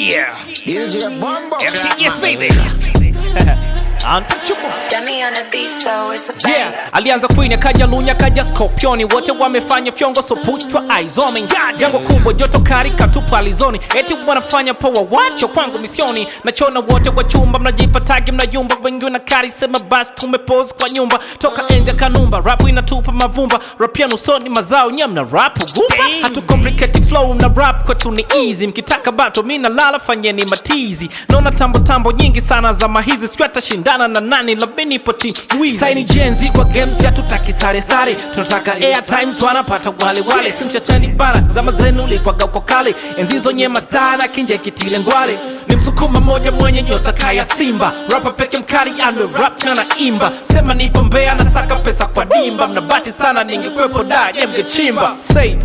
Yeah. DJ Bombo. Yes, baby. Untouchable. Dummy on the beat, so it's a banger. Yeah, alianza Queen akaja Lunya akaja Scorpioni, wote wamefanya fyongo, so put your eyes on me. Jango kubwa joto kari katupa alizoni, eti wanafanya power wacho kwangu misioni. Nachona wote wa chumba mnajipa tagi mnayumba, wengi wanakari sema basi tumepose kwa nyumba. Toka enzi ya Kanumba rapu inatupa mavumba, rap yanu soni mazao nyamna rap gumba. Hatu complicate flow na rap kwetu ni easy, mkitaka bato mina lala fanyeni matizi. Naona tambo nyingi sana za mahizi, sikuata shindana na nani labini poti wizi. Saini jenzi kwa games ya tutaki sare, tunataka airtimes wanapata wale. Simcha trendi bara zama zenu likwa gauko kale, enzizo nyema sana kinje kitile ngwale. Ni msukuma moja mwenye nyota kaya Simba, rapper peke mkali ando rap na naimba. Sema nipo Mbeya na saka pesa kwa dimba, mnabati sana ningekwepo da mgechimba. Say